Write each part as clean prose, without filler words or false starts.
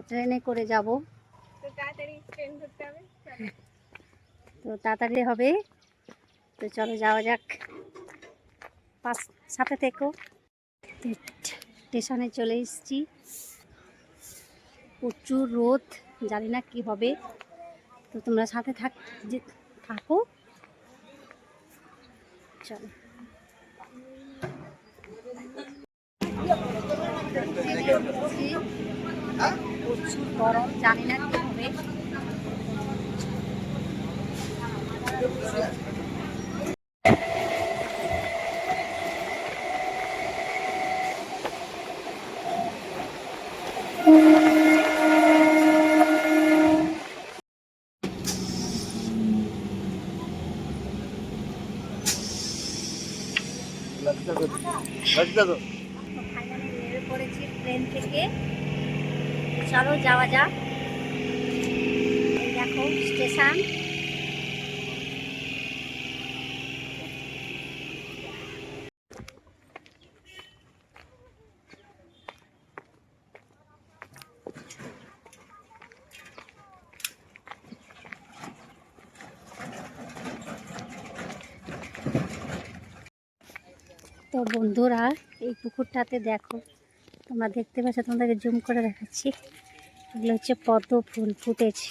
ট্রেনে করে যাব, তো তাড়াতাড়ি হবে। তো চলো যাওয়া যাক, সাথে থেকো। স্টেশনে চলে এসেছি, প্রচুর রোদ, জানি না কি হবে। তো তোমরা সাথে থাকো, চলো। প্রচুর গরম, জানি না কি হবে। ফাইনালি নেমে পড়েছি ট্রেন থেকে, চলো যাওয়া যাক। দেখো স্টেশন, তো বন্ধুরা এই পুকুরটাতে দেখো, তোমরা দেখতে পাচ্ছ, তোমাদেরকে জুম করে দেখাচ্ছি। এগুলো হচ্ছে পদ্ম ফুল ফুটেছে।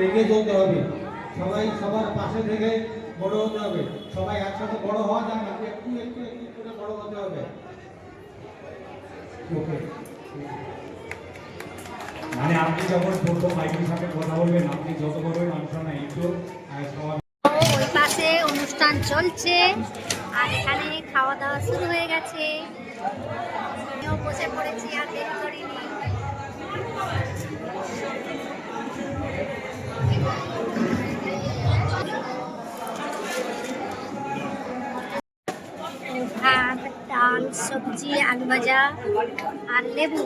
এগিয়ে চলতে হবে, সবাই সবার পাশে থেকে বড় হতে হবে। সবাই একসাথে বড় হওয়া যায় না, একটু একটু একটু করে বড় হতে হবে। ওকে, মানে আপনি যখন প্রথম মাইকের সাথে কথা বলবেন, আপনি যত বড়ই মানুষ না একটু ওই পাশে অনুষ্ঠান চলছে আর এখানে খাওয়া দাওয়া শুরু হয়ে গেছে। আমিও বসে পড়েছি, আর দেরি করিনি। ভাত, ডাল, সবজি, আলু ভাজা আর লেবু।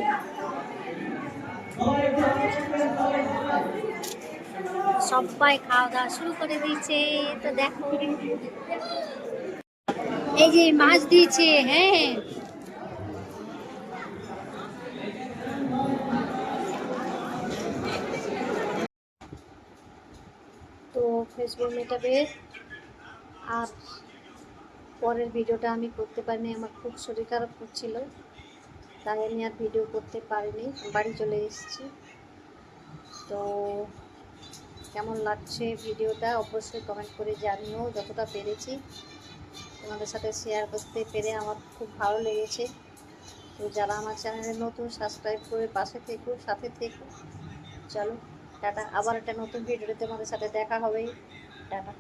সবাই খাওয়া দাওয়া শুরু করে দিয়েছে। তো দেখো এই যে মাছ দিয়েছে, হ্যাঁ তো ফেসবুক মেটাবে। আর পরের ভিডিওটা আমি করতে পারিনি, আমার খুব শরীর খারাপ করছিল, তাই আমি আর ভিডিও করতে পারিনি, বাড়ি চলে এসেছি। তো কেমন লাগছে ভিডিওটা অবশ্যই কমেন্ট করে জানিও। যতটা পেরেছি তোমাদের সাথে শেয়ার করতে পেরে আমার খুব ভালো লেগেছে। তো যারা আমার চ্যানেলে নতুন, সাবস্ক্রাইব করে পাশে থেকো, সাথে থেকো। চলো টাটা, আবার একটা নতুন ভিডিওতে তোমাদের সাথে দেখা হবে। টাটা।